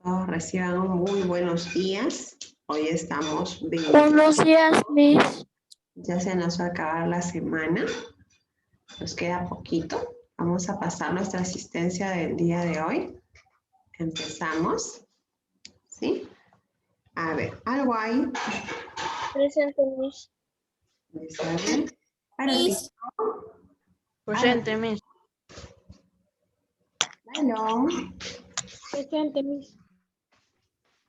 Todos reciban un muy buenos días. Hoy estamos 20. Buenos días, Miss. Ya se nos va a acabar la semana. Nos queda poquito. Vamos a pasar nuestra asistencia del día de hoy. Empezamos. ¿Sí? A ver, ¿algo hay? Presente, Miss. Miss. Presente, Miss. Hello. Presente, Miss.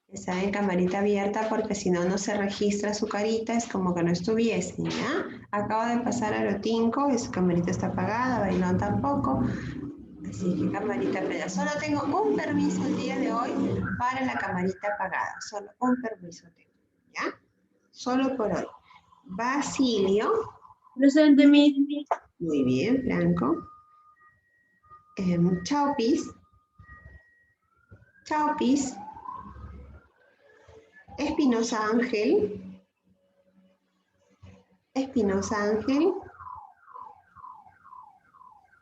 Está en camarita abierta porque si no, no se registra su carita, es como que no estuviese, ¿ya? Acabo de pasar a Lotinco y su camarita está apagada, Bailón tampoco. Así que camarita apagada. Solo tengo un permiso el día de hoy para la camarita apagada. Solo un permiso tengo, ¿ya? Solo por hoy. Basilio. Presente, Miss. Muy bien, Blanco. Chaupis. Chaupis. Espinosa Ángel. Espinosa Ángel.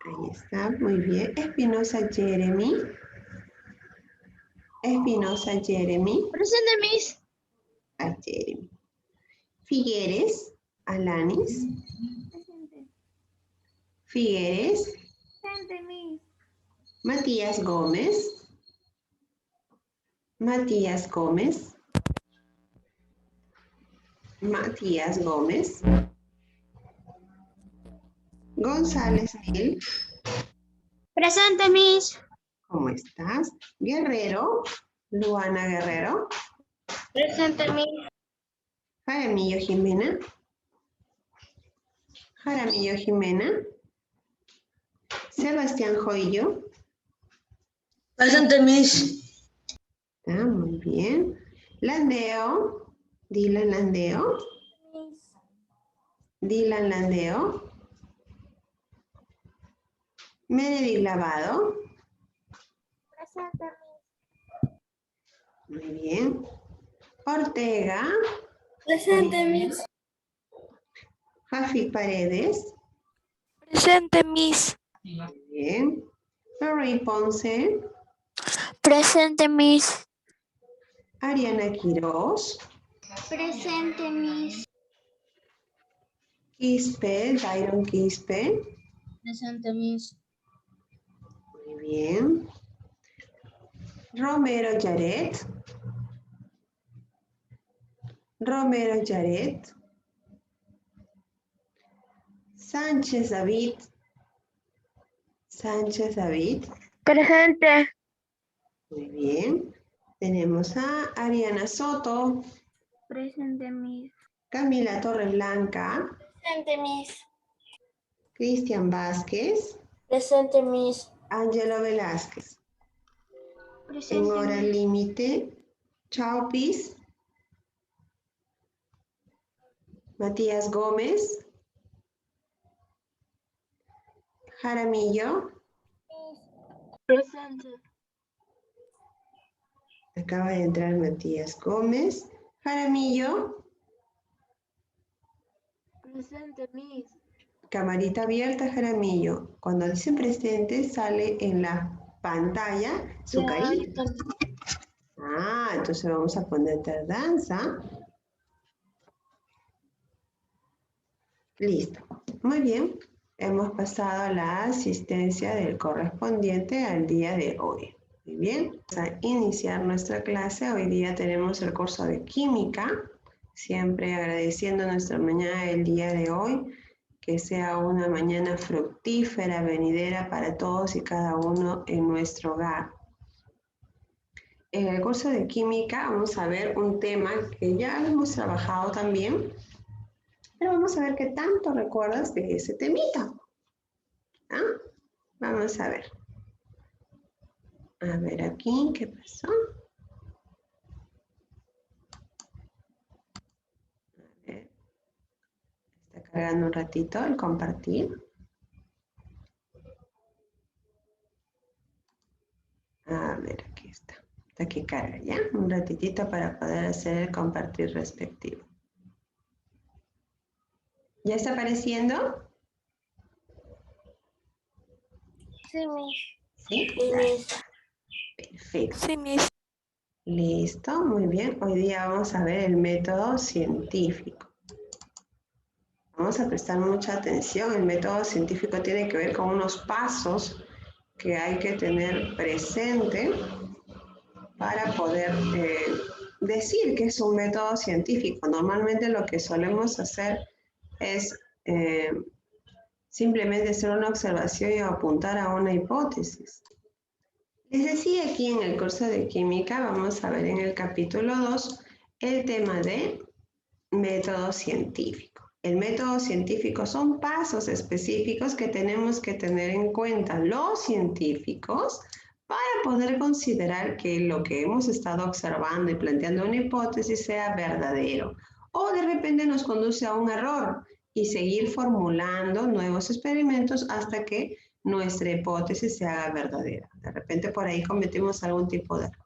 Ahí está, muy bien. Espinosa Jeremy. Espinosa Jeremy. Presente, Miss. A Jeremy. Figueres. Alanis. Presente. Figueres. Presente, Miss. Matías Gómez. Matías Gómez. Matías Gómez. González Mil. Presente, Miss. ¿Cómo estás? Guerrero. Luana Guerrero. Presente, Miss. Jaramillo Jimena. Jaramillo Jimena. Sebastián Joillo. Presente, Miss. Ah, muy bien. Landeo. Dylan Landeo. Dylan Landeo. Meredith Lavado. Presente, Muy bien. Ortega. Miss. Presente, Miss. Jafi Paredes. Presente, Miss. Muy bien. Lorraine Ponce. Presente, Miss. Ariana Quiroz. Presente, Miss. Quispe. Dairon Quispe. Presente, Miss. Muy bien. Romero Yaret. Romero Yaret. Sánchez David. Sánchez David. Presente. Muy bien. Tenemos a Ariana Soto. Presente, Miss. Camila Torreblanca. Presente, Miss. Cristian Vázquez. Presente, Miss. Ángelo Velázquez. En Presente, hora Miss. límite. Chaupis. Matías Gómez. Jaramillo. Presente. Acaba de entrar Matías Gómez. Jaramillo. Presente, Miss. Camarita abierta, Jaramillo. Cuando dicen presente, sale en la pantalla su carita. Ah, entonces vamos a poner tardanza. Listo. Muy bien. Hemos pasado a la asistencia del correspondiente al día de hoy. Muy bien. Vamos a iniciar nuestra clase. Hoy día tenemos el curso de química. Siempre agradeciendo nuestra mañana del día de hoy. Que sea una mañana fructífera, venidera para todos y cada uno en nuestro hogar. En el curso de química vamos a ver un tema que ya hemos trabajado también, pero vamos a ver qué tanto recuerdas de ese temita. ¿Ah? Vamos a ver. A ver aquí, ¿qué pasó? A ver. Está cargando un ratito el compartir. A ver, aquí está. Está aquí carga, ¿ya? Un ratitito para poder hacer el compartir respectivo. ¿Ya está apareciendo? Sí, Miss. Sí. Sí, Miss. Perfecto. Sí, Miss. Listo, muy bien. Hoy día vamos a ver el método científico. Vamos a prestar mucha atención. El método científico tiene que ver con unos pasos que hay que tener presente para poder decir que es un método científico. Normalmente lo que solemos hacer es simplemente hacer una observación y apuntar a una hipótesis. Les decía aquí en el curso de química, vamos a ver en el capítulo 2 el tema de método científico. El método científico son pasos específicos que tenemos que tener en cuenta los científicos para poder considerar que lo que hemos estado observando y planteando una hipótesis sea verdadero. O de repente nos conduce a un error y seguir formulando nuevos experimentos hasta que nuestra hipótesis se haga verdadera. De repente por ahí cometemos algún tipo de error.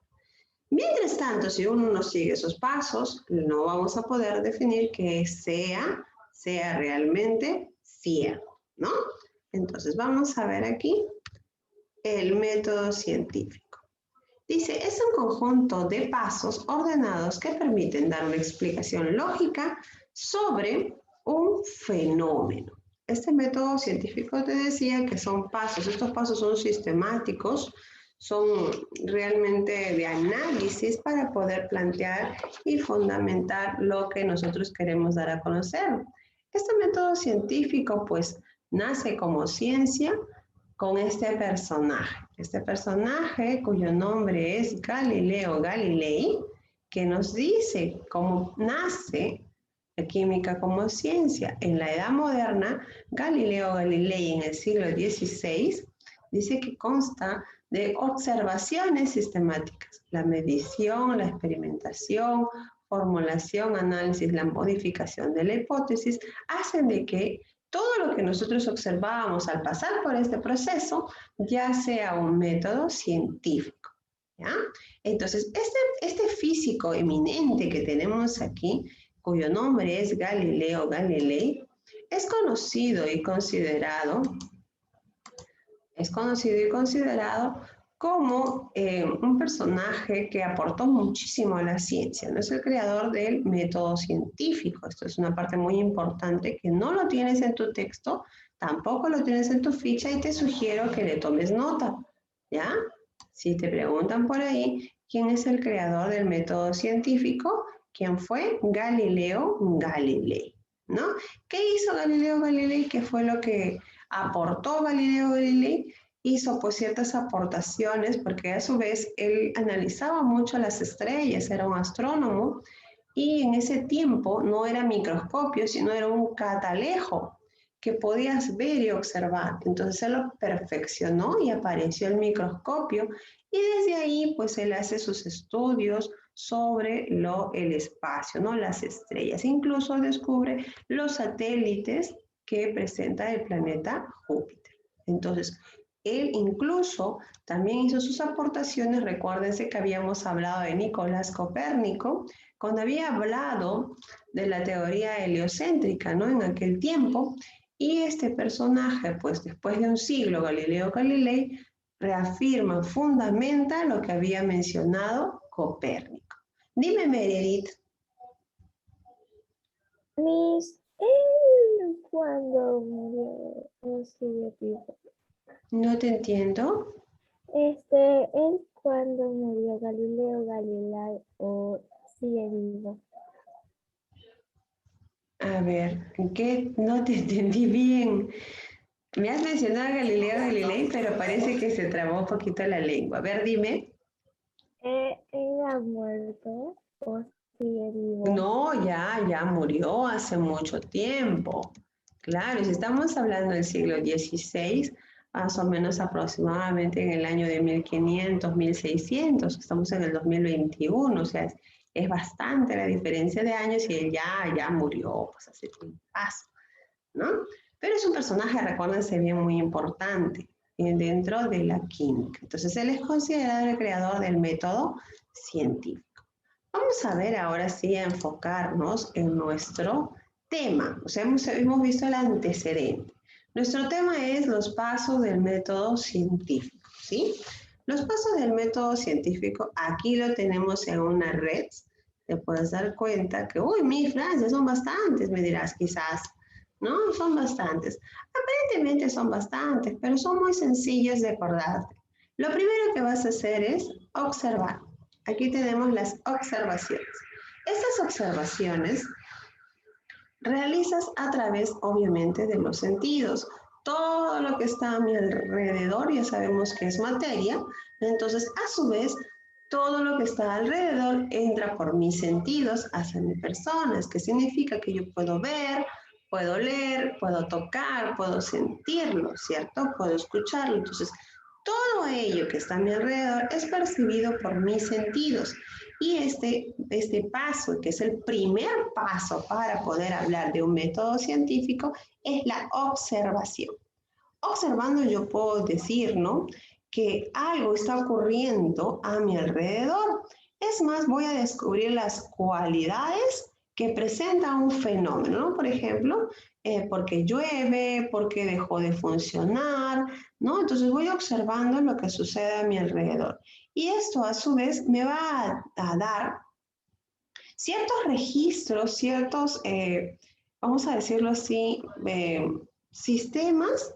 Mientras tanto, si uno no sigue esos pasos, no vamos a poder definir que sea realmente cierto, ¿no? Entonces, vamos a ver aquí el método científico. Dice, es un conjunto de pasos ordenados que permiten dar una explicación lógica sobre un fenómeno. Este método científico te decía que son pasos, estos pasos son sistemáticos, son realmente de análisis para poder plantear y fundamentar lo que nosotros queremos dar a conocer. Este método científico pues nace como ciencia con este personaje cuyo nombre es Galileo Galilei, que nos dice cómo nace la química como ciencia. En la Edad Moderna, Galileo Galilei en el siglo XVI dice que consta de observaciones sistemáticas, la medición, la experimentación, formulación, análisis, la modificación de la hipótesis, hacen de que todo lo que nosotros observábamos al pasar por este proceso ya sea un método científico, ¿ya? Entonces, este físico eminente que tenemos aquí, cuyo nombre es Galileo Galilei, es conocido y considerado como un personaje que aportó muchísimo a la ciencia, no es el creador del método científico. Esto es una parte muy importante que no lo tienes en tu texto, tampoco lo tienes en tu ficha y te sugiero que le tomes nota, ¿ya? Si te preguntan por ahí quién es el creador del método científico, ¿quién fue? Galileo Galilei, ¿no? ¿Qué hizo Galileo Galilei? ¿Qué fue lo que aportó Galileo Galilei? Hizo pues ciertas aportaciones porque a su vez él analizaba mucho las estrellas, era un astrónomo y en ese tiempo no era microscopio, sino era un catalejo que podías ver y observar. Entonces él lo perfeccionó y apareció el microscopio y desde ahí pues él hace sus estudios sobre el espacio, ¿no? Las estrellas. Incluso descubre los satélites que presenta el planeta Júpiter. Entonces, él incluso también hizo sus aportaciones. Recuérdense que habíamos hablado de Nicolás Copérnico, cuando había hablado de la teoría heliocéntrica, ¿no? En aquel tiempo. Y este personaje, pues después de un siglo, Galileo Galilei, reafirma, fundamenta lo que había mencionado Copérnico. Dime, Meredith. Miss, él cuando murió, no sigue vivo. No te entiendo. Él cuando murió Galileo Galilei o sigue vivo. A ver, ¿qué? No te entendí bien. Me has mencionado a Galileo Galilei, pero parece que se trabó un poquito la lengua. A ver, dime. ¿Él ha muerto o sigue vivo? No, ya murió hace mucho tiempo. Claro, si estamos hablando del siglo XVI, más o menos aproximadamente en el año de 1500, 1600, estamos en el 2021, o sea, es bastante la diferencia de años y él ya murió, pues hace un paso, ¿no? Pero es un personaje, recuérdense bien, muy importante dentro de la química. Entonces, él es considerado el creador del método científico. Vamos a ver ahora sí a enfocarnos en nuestro tema. O sea, hemos visto el antecedente. Nuestro tema es los pasos del método científico, ¿sí? Los pasos del método científico, aquí lo tenemos en una red. Te puedes dar cuenta que, uy, mi Francia, son bastantes, me dirás quizás. ¿No? Son bastantes. Aparentemente son bastantes, pero son muy sencillos de acordarte. Lo primero que vas a hacer es observar. Aquí tenemos las observaciones. Estas observaciones realizas a través, obviamente, de los sentidos. Todo lo que está a mi alrededor ya sabemos que es materia, entonces, a su vez, todo lo que está alrededor entra por mis sentidos hacia mi persona, que significa que yo puedo ver, puedo leer, puedo tocar, puedo sentirlo, ¿cierto? Puedo escucharlo. Entonces, todo ello que está a mi alrededor es percibido por mis sentidos. Y este paso, que es el primer paso para poder hablar de un método científico, es la observación. Observando yo puedo decir, ¿no?, que algo está ocurriendo a mi alrededor. Es más, voy a descubrir las cualidades que presenta un fenómeno, ¿no? Por ejemplo, porque llueve, porque dejó de funcionar, ¿no? Entonces voy observando lo que sucede a mi alrededor. Y esto a su vez me va a dar ciertos registros, ciertos, vamos a decirlo así, sistemas,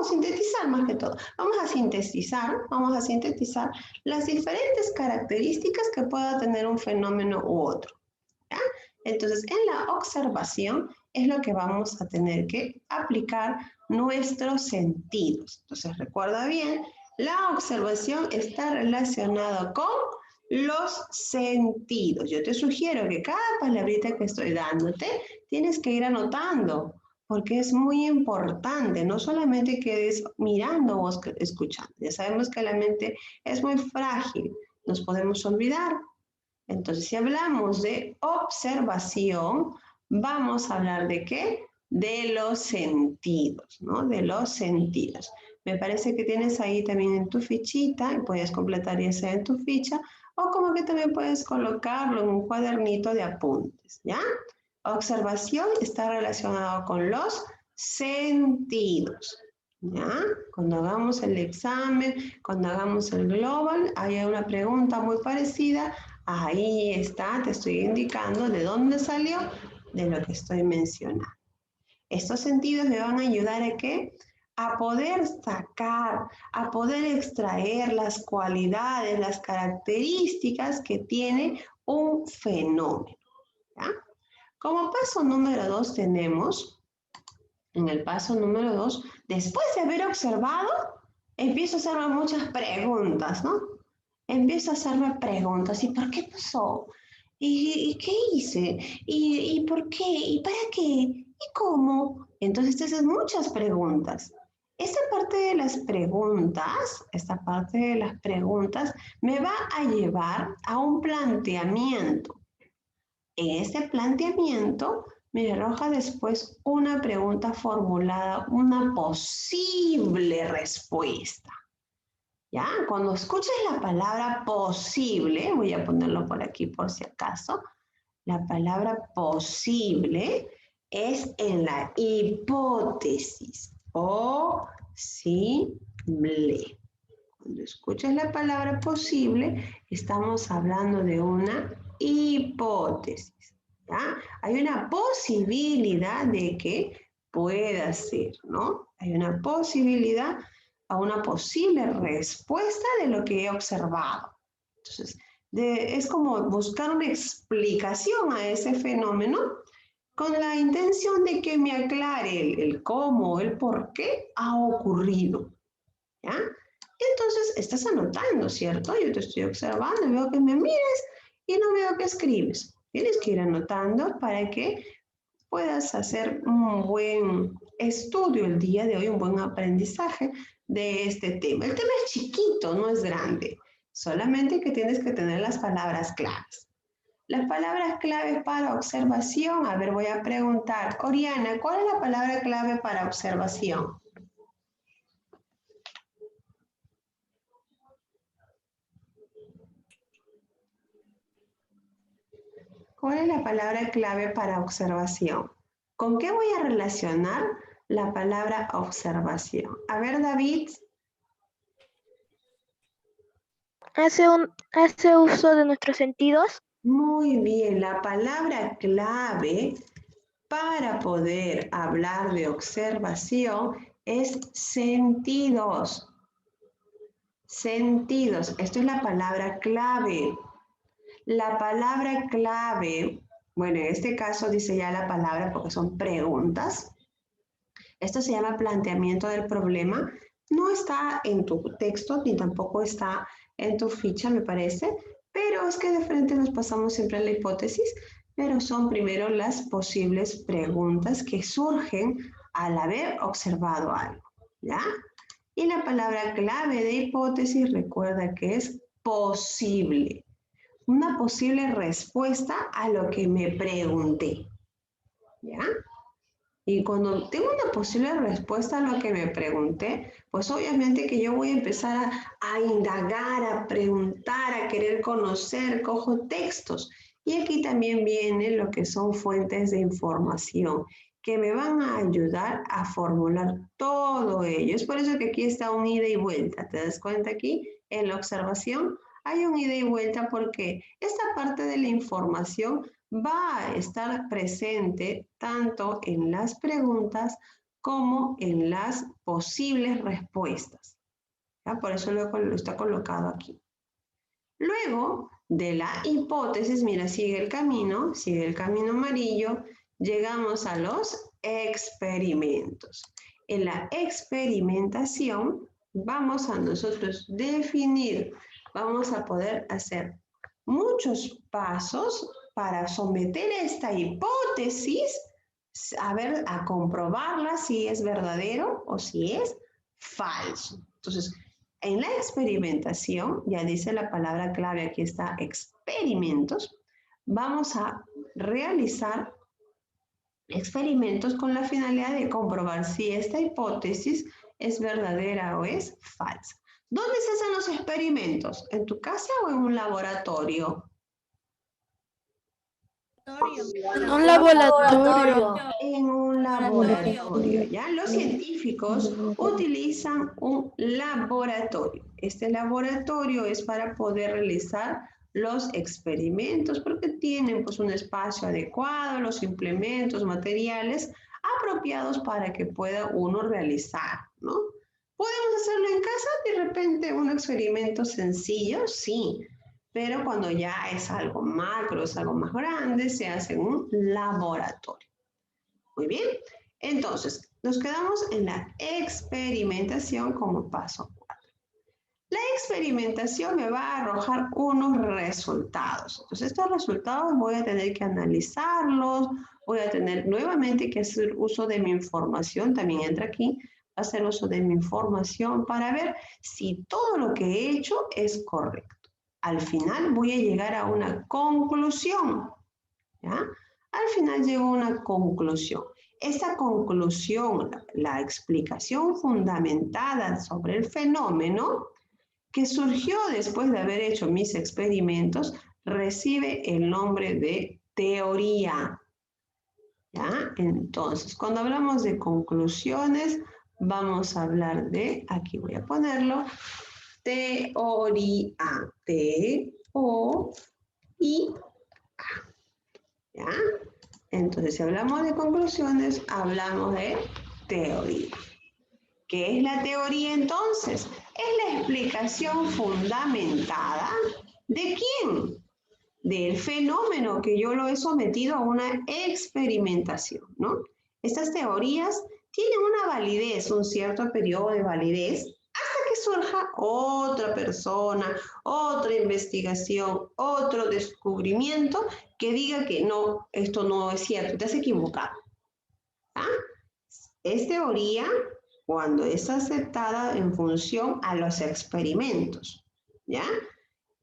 sintetizar más que todo. Vamos a sintetizar las diferentes características que pueda tener un fenómeno u otro. ¿Ya? Entonces, en la observación es lo que vamos a tener que aplicar nuestros sentidos. Entonces, recuerda bien, la observación está relacionada con los sentidos. Yo te sugiero que cada palabrita que estoy dándote tienes que ir anotando, porque es muy importante, no solamente quedes mirando o escuchando. Ya sabemos que la mente es muy frágil, nos podemos olvidar. Entonces, si hablamos de observación, vamos a hablar de ¿qué? De los sentidos, ¿no? De los sentidos. Me parece que tienes ahí también en tu fichita, y puedes completar esa en tu ficha, o como que también puedes colocarlo en un cuadernito de apuntes, ¿ya? Observación está relacionado con los sentidos, ¿ya? Cuando hagamos el examen, cuando hagamos el global, hay una pregunta muy parecida. Ahí está, te estoy indicando de dónde salió, de lo que estoy mencionando. Estos sentidos me van a ayudar a ¿qué? A poder sacar, a poder extraer las cualidades, las características que tiene un fenómeno. ¿Ya? Como paso número 2 tenemos, en el paso número 2, después de haber observado, empiezo a hacerme muchas preguntas, ¿no? Empiezo a hacerme preguntas. ¿Y por qué pasó? ¿Y qué hice? ¿Y por qué? ¿Y para qué? ¿Y cómo? Entonces te haces muchas preguntas. Esta parte de las preguntas me va a llevar a un planteamiento. En este planteamiento me arroja después una pregunta formulada, una posible respuesta. ¿Ya? Cuando escuches la palabra posible, voy a ponerlo por aquí por si acaso, la palabra posible es en la hipótesis. Posible. Cuando escuches la palabra posible, estamos hablando de una hipótesis. ¿Ya? Hay una posibilidad de que pueda ser, ¿no? Hay una posibilidad a una posible respuesta de lo que he observado. Entonces, es como buscar una explicación a ese fenómeno con la intención de que me aclare el cómo, el por qué ha ocurrido. ¿Ya? Entonces, estás anotando, ¿cierto? Yo te estoy observando, veo que me miras y no veo que escribes. Tienes que ir anotando para que puedas hacer un buen estudio el día de hoy, un buen aprendizaje de este tema. El tema es chiquito, no es grande. Solamente que tienes que tener las palabras claves. Las palabras claves para observación, a ver, voy a preguntar. Oriana, ¿cuál es la palabra clave para observación? ¿Cuál es la palabra clave para observación? ¿Con qué voy a relacionar la palabra observación? A ver, David. hace uso de nuestros sentidos. Muy bien, la palabra clave para poder hablar de observación es sentidos. Sentidos, esto es la palabra clave. La palabra clave, bueno, en este caso dice ya la palabra porque son preguntas. Esto se llama planteamiento del problema. No está en tu texto ni tampoco está en tu ficha, me parece, pero es que de frente nos pasamos siempre a la hipótesis, pero son primero las posibles preguntas que surgen al haber observado algo, ¿ya? Y la palabra clave de hipótesis, recuerda que es posible. Una posible respuesta a lo que me pregunté, ¿ya? Y cuando tengo una posible respuesta a lo que me pregunté, pues obviamente que yo voy a empezar a indagar, a preguntar, a querer conocer, cojo textos. Y aquí también viene lo que son fuentes de información que me van a ayudar a formular todo ello. Es por eso que aquí está un ida y vuelta. ¿Te das cuenta aquí? En la observación hay un ida y vuelta porque esta parte de la información va a estar presente tanto en las preguntas como en las posibles respuestas. ¿Ya? Por eso lo está colocado aquí. Luego de la hipótesis, mira, sigue el camino amarillo, llegamos a los experimentos. En la experimentación vamos a nosotros definir, vamos a poder hacer muchos pasos para someter esta hipótesis, a comprobarla si es verdadero o si es falso. Entonces, en la experimentación, ya dice la palabra clave, aquí está experimentos, vamos a realizar experimentos con la finalidad de comprobar si esta hipótesis es verdadera o es falsa. ¿Dónde se hacen los experimentos? ¿En tu casa o en un laboratorio? En un laboratorio. En un laboratorio, ¿ya? Los científicos utilizan un laboratorio. Este laboratorio es para poder realizar los experimentos porque tienen pues un espacio adecuado, los implementos, materiales apropiados para que pueda uno realizar, ¿no? ¿Podemos hacerlo en casa? De repente un experimento sencillo, sí, pero cuando ya es algo macro, es algo más grande, se hace en un laboratorio. Muy bien, entonces nos quedamos en la experimentación como paso 4. La experimentación me va a arrojar unos resultados. Entonces estos resultados voy a tener que analizarlos, voy a tener nuevamente que hacer uso de mi información, también entra aquí, hacer uso de mi información para ver si todo lo que he hecho es correcto. Al final voy a llegar a una conclusión, ¿ya? Al final llego a una conclusión. Esta conclusión, la explicación fundamentada sobre el fenómeno que surgió después de haber hecho mis experimentos, recibe el nombre de teoría, ¿ya? Entonces, cuando hablamos de conclusiones, vamos a hablar de, aquí voy a ponerlo, teoría, T-O-I-A, ¿ya? Entonces, si hablamos de conclusiones, hablamos de teoría. ¿Qué es la teoría entonces? Es la explicación fundamentada ¿de quién? Del fenómeno que yo lo he sometido a una experimentación, ¿no? Estas teorías tienen una validez, un cierto periodo de validez, hasta que surja otra persona, otra investigación, otro descubrimiento que diga que no, esto no es cierto, te has equivocado. ¿Ah? Es teoría cuando es aceptada en función a los experimentos, ¿ya?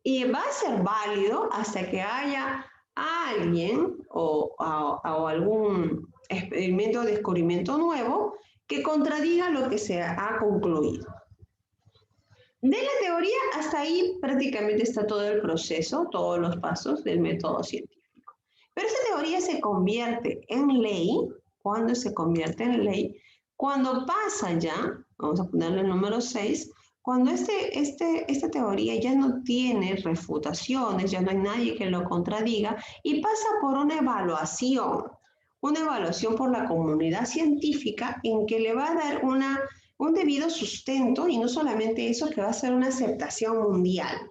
Y va a ser válido hasta que haya alguien o algún experimento o descubrimiento nuevo que contradiga lo que se ha concluido. De la teoría hasta ahí prácticamente está todo el proceso, todos los pasos del método científico. Pero esa teoría se convierte en ley. ¿Cuándo se convierte en ley? Cuando pasa ya, vamos a ponerle el número 6, Cuando esta teoría ya no tiene refutaciones, ya no hay nadie que lo contradiga y pasa por una evaluación por la comunidad científica en que le va a dar un debido sustento y no solamente eso, que va a ser una aceptación mundial.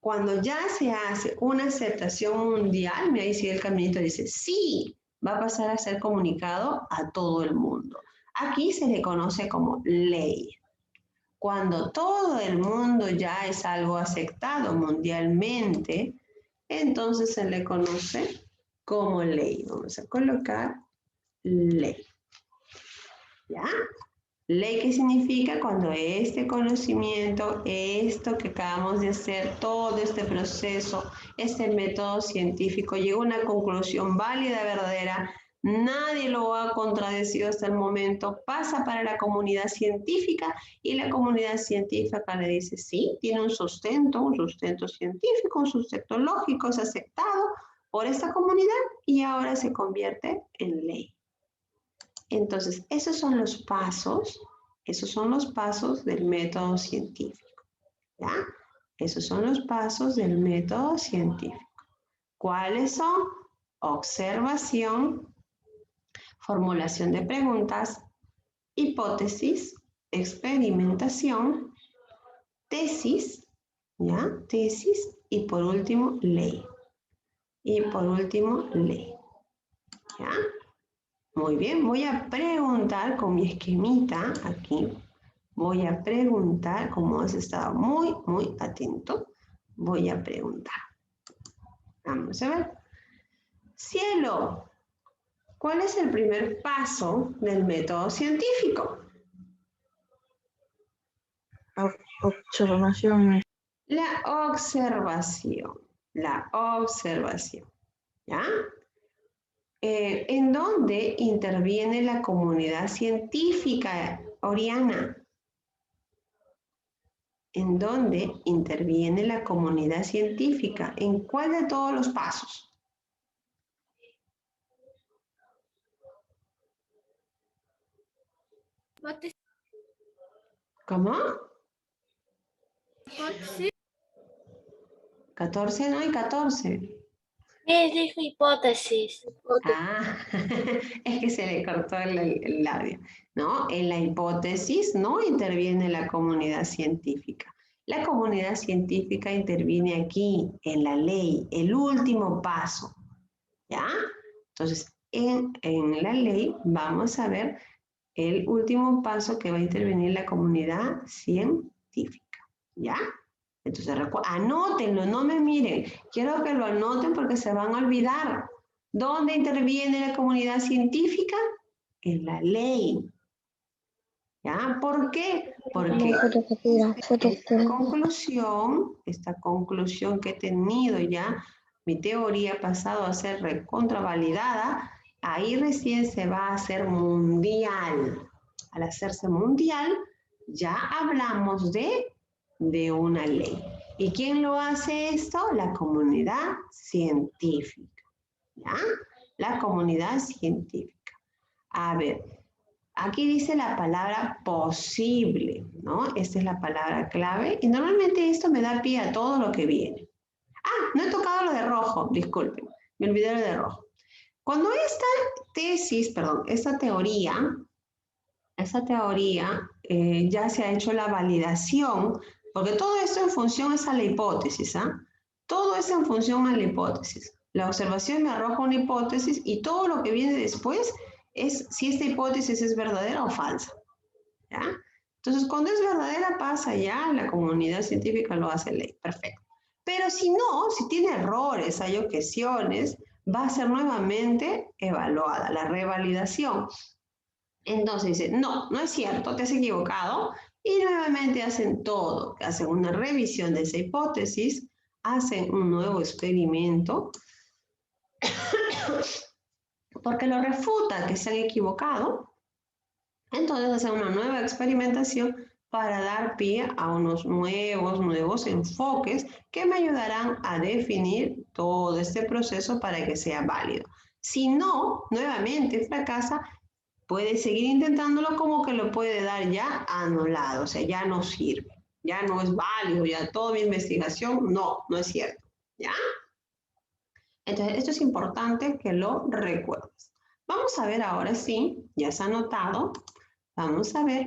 Cuando ya se hace una aceptación mundial, me dice el caminito, dice, sí, va a pasar a ser comunicado a todo el mundo. Aquí se le conoce como ley. Cuando todo el mundo ya es algo aceptado mundialmente, entonces se le conoce como ley. Vamos a colocar ley. ¿Ya? Ley, ¿qué significa? Cuando este conocimiento, esto que acabamos de hacer, todo este proceso, este método científico llegó a una conclusión válida, verdadera, nadie lo ha contradecido hasta el momento, pasa para la comunidad científica y la comunidad científica le dice, sí, tiene un sustento científico, un sustento lógico, es aceptado por esta comunidad y ahora se convierte en ley. Entonces, esos son los pasos del método científico, ¿ya? Esos son los pasos del método científico. ¿Cuáles son? Observación, formulación de preguntas, hipótesis, experimentación, tesis, ¿ya? Tesis y por último, ley. ¿Ya? Muy bien, voy a preguntar con mi esquemita aquí. Voy a preguntar, como has estado muy, muy atento, voy a preguntar. Vamos a ver. Cielo, ¿cuál es el primer paso del método científico? Observación. La observación. ¿Ya? ¿En dónde interviene la comunidad científica, Oriana? ¿En dónde interviene la comunidad científica? ¿En cuál de todos los pasos? ¿Cómo? 14, no hay 14. Dijo hipótesis. Ah, es que se le cortó el labio. No, en la hipótesis no interviene la comunidad científica. La comunidad científica interviene aquí, en la ley, el último paso. ¿Ya? Entonces, en la ley vamos a ver el último paso que va a intervenir la comunidad científica. ¿Ya? Entonces, anótenlo, no me miren. Quiero que lo anoten porque se van a olvidar. ¿Dónde interviene la comunidad científica? En la ley. ¿Ya? ¿Por qué? Porque esta conclusión que he tenido ya, mi teoría ha pasado a ser recontravalidada, ahí recién se va a hacer mundial. Al hacerse mundial, ya hablamos de una ley. ¿Y quién lo hace esto? La comunidad científica. ¿Ya? La comunidad científica. A ver, aquí dice la palabra posible, ¿no? Esta es la palabra clave y normalmente esto me da pie a todo lo que viene. Ah, no he tocado lo de rojo, disculpen, me olvidé lo de rojo. Cuando esta teoría ya se ha hecho la validación, porque todo esto en función es a la hipótesis, ¿ah? Todo es en función a la hipótesis. La observación me arroja una hipótesis y todo lo que viene después es si esta hipótesis es verdadera o falsa, ¿ya? Entonces, cuando es verdadera pasa ya, la comunidad científica lo hace ley, perfecto. Pero si no, si tiene errores, hay objeciones, va a ser nuevamente evaluada, la revalidación. Entonces dice, no, no es cierto, te has equivocado. Y nuevamente hacen todo, hacen una revisión de esa hipótesis, hacen un nuevo experimento, porque lo refuta que se han equivocado. Entonces hacen una nueva experimentación para dar pie a unos nuevos enfoques que me ayudarán a definir todo este proceso para que sea válido. Si no, nuevamente fracasa, puede seguir intentándolo como que lo puede dar ya anulado, o sea, ya no sirve. Ya no es válido, ya toda mi investigación, no es cierto, ¿ya? Entonces, esto es importante que lo recuerdes. Vamos a ver ahora sí, ya se ha anotado. Vamos a ver,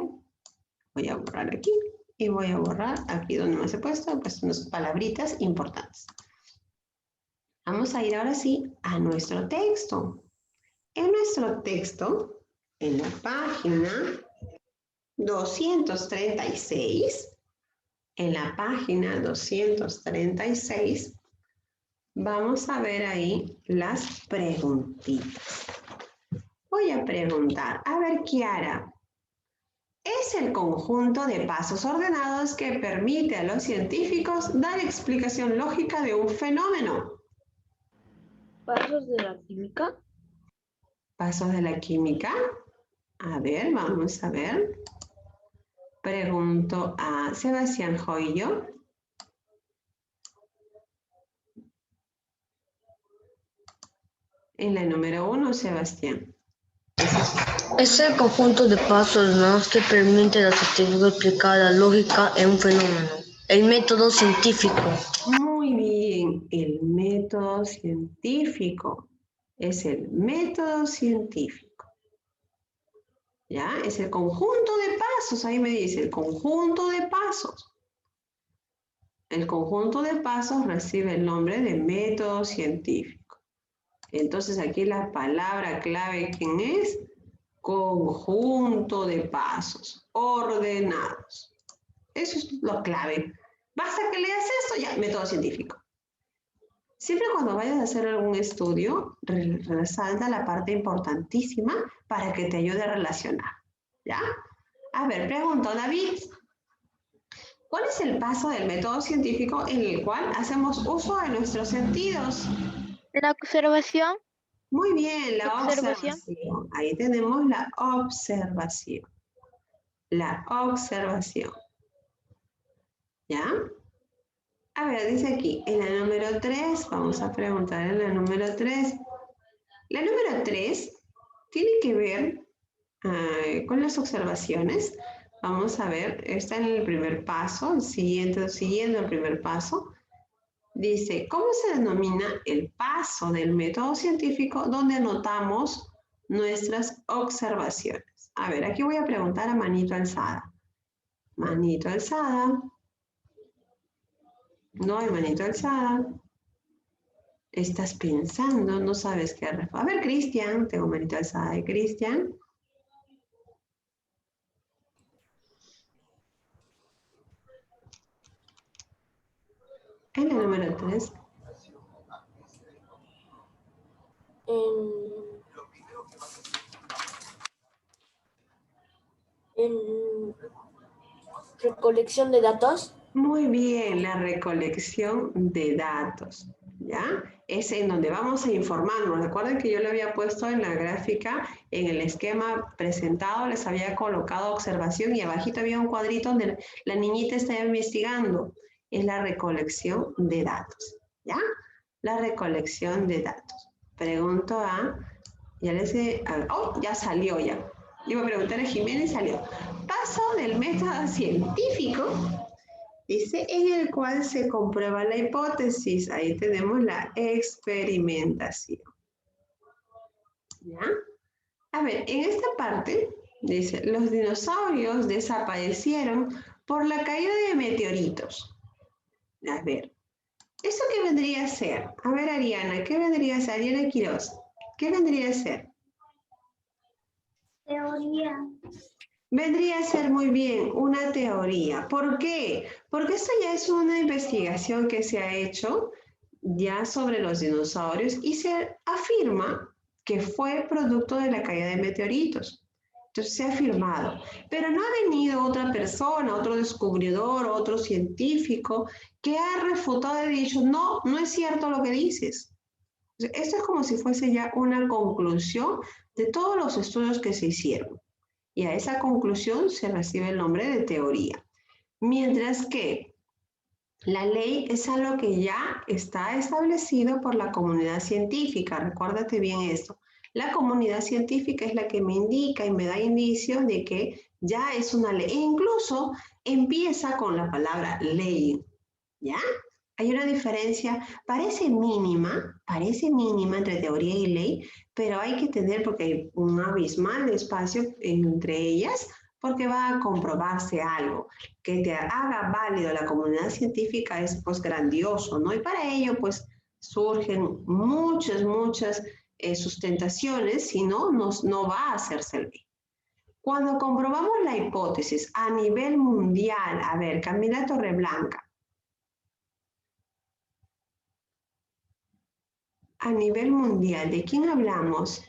voy a borrar aquí y voy a borrar aquí donde me he puesto, pues unas palabritas importantes. Vamos a ir ahora sí a nuestro texto. En nuestro texto, en la página 236, en la página 236, vamos a ver ahí las preguntitas. Voy a preguntar, a ver, Kiara, es el conjunto de pasos ordenados que permite a los científicos dar explicación lógica de un fenómeno. ¿Pasos de la química? ¿Pasos de la química? A ver, vamos a ver. Pregunto a Sebastián Joillo. En la número 1, Sebastián. Es el conjunto de pasos ordenados que permite a los científicos explicar la lógica en un fenómeno. El método científico. Muy bien, el método científico. Es el método científico. ¿Ya? Es el conjunto de pasos. Ahí me dice, el conjunto de pasos. El conjunto de pasos recibe el nombre de método científico. Entonces aquí la palabra clave, ¿quién es? Conjunto de pasos ordenados. Eso es lo clave. Basta que leas esto, ya, método científico. Siempre cuando vayas a hacer algún estudio, resalta la parte importantísima para que te ayude a relacionar. ¿Ya? A ver, pregunto, David. ¿Cuál es el paso del método científico en el cual hacemos uso de nuestros sentidos? La observación. Muy bien, la Observación. observación. Ahí tenemos la observación. La observación. ¿Ya? A ver, dice aquí, en la número 3, vamos a preguntar en la número 3. La número 3 tiene que ver con las observaciones. Vamos a ver, está en el primer paso, siguiendo el primer paso. Dice, ¿cómo se denomina el paso del método científico donde anotamos nuestras observaciones? A ver, aquí voy a preguntar a manito alzada. Manito alzada. No hay manito alzada. Estás pensando, no sabes qué responder. A ver, Cristian, tengo manito alzada de Cristian. En la número 3. En recolección de datos. Muy bien, la recolección de datos, ¿ya? Es en donde vamos a informarnos. Recuerden que yo le había puesto en la gráfica, en el esquema presentado, les había colocado observación y abajito había un cuadrito donde la niñita estaba investigando. Es la recolección de datos, ¿ya? La recolección de datos. Pregunto a, ya les he, oh, ya salió ya. Le iba a preguntar a Jiménez y salió. Paso del método científico. Dice, en el cual se comprueba la hipótesis. Ahí tenemos la experimentación. ¿Ya? A ver, en esta parte dice, los dinosaurios desaparecieron por la caída de meteoritos. A ver, ¿eso qué vendría a ser? A ver, Ariana, ¿qué vendría a ser? Ariana Quiroz, ¿qué vendría a ser? Teoría. Vendría a ser muy bien una teoría. ¿Por qué? Porque esto ya es una investigación que se ha hecho ya sobre los dinosaurios y se afirma que fue producto de la caída de meteoritos. Entonces se ha afirmado, pero no ha venido otra persona, otro descubridor, otro científico que ha refutado y dicho, no, no es cierto lo que dices. Esto es como si fuese ya una conclusión de todos los estudios que se hicieron. Y a esa conclusión se recibe el nombre de teoría. Mientras que la ley es algo que ya está establecido por la comunidad científica. Recuérdate bien esto. La comunidad científica es la que me indica y me da indicios de que ya es una ley. E incluso empieza con la palabra ley, ¿ya? Hay una diferencia, parece mínima entre teoría y ley, pero hay que tener, porque hay un abismal espacio entre ellas, porque va a comprobarse algo. Que te haga válido la comunidad científica es pues grandioso, ¿no? Y para ello pues surgen muchas sustentaciones, si no, no va a hacerse ley. Cuando comprobamos la hipótesis a nivel mundial, a ver, Camila Torreblanca, a nivel mundial, ¿de quién hablamos?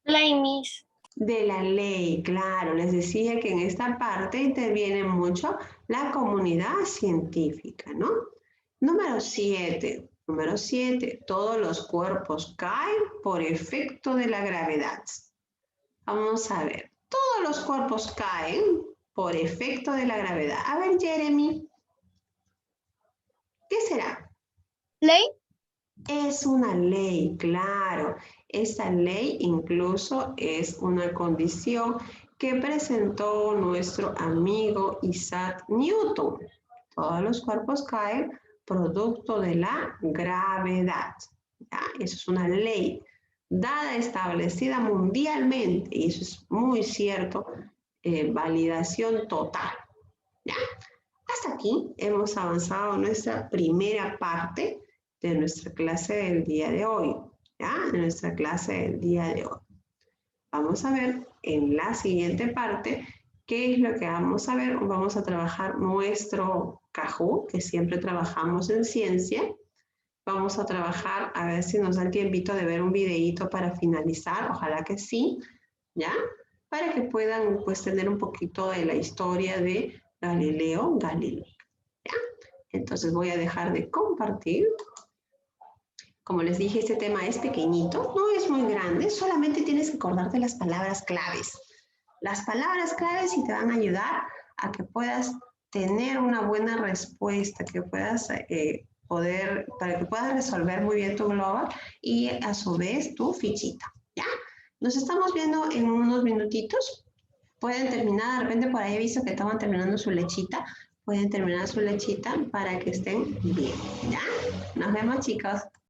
Ley, Miss. De la ley, claro. Les decía que en esta parte interviene mucho la comunidad científica, ¿no? Número 7. Número 7. Todos los cuerpos caen por efecto de la gravedad. Vamos a ver. Todos los cuerpos caen por efecto de la gravedad. A ver, Jeremy. ¿Qué será? Ley. Es una ley, claro. Esta ley incluso es una condición que presentó nuestro amigo Isaac Newton. Todos los cuerpos caen producto de la gravedad. ¿Ya? Eso es una ley dada, establecida mundialmente, y eso es muy cierto, validación total. ¿Ya? Hasta aquí hemos avanzado en nuestra primera parte de nuestra clase del día de hoy, ¿ya? En nuestra clase del día de hoy. Vamos a ver en la siguiente parte qué es lo que vamos a ver. Vamos a trabajar nuestro Kahoot, que siempre trabajamos en ciencia. Vamos a trabajar, a ver si nos da el tiempito de ver un videíto para finalizar, ojalá que sí, ¿ya? Para que puedan pues tener un poquito de la historia de Galileo Galilei, ¿ya? Entonces voy a dejar de compartir. Como les dije, este tema es pequeñito, no es muy grande, solamente tienes que acordarte las palabras claves. Las palabras claves y te van a ayudar a que puedas tener una buena respuesta, que puedas para que puedas resolver muy bien tu global y a su vez tu fichita, ¿ya? Nos estamos viendo en unos minutitos. Pueden terminar, de repente por ahí he visto que estaban terminando su lechita. Pueden terminar su lechita para que estén bien, ¿ya? Nos vemos, chicos.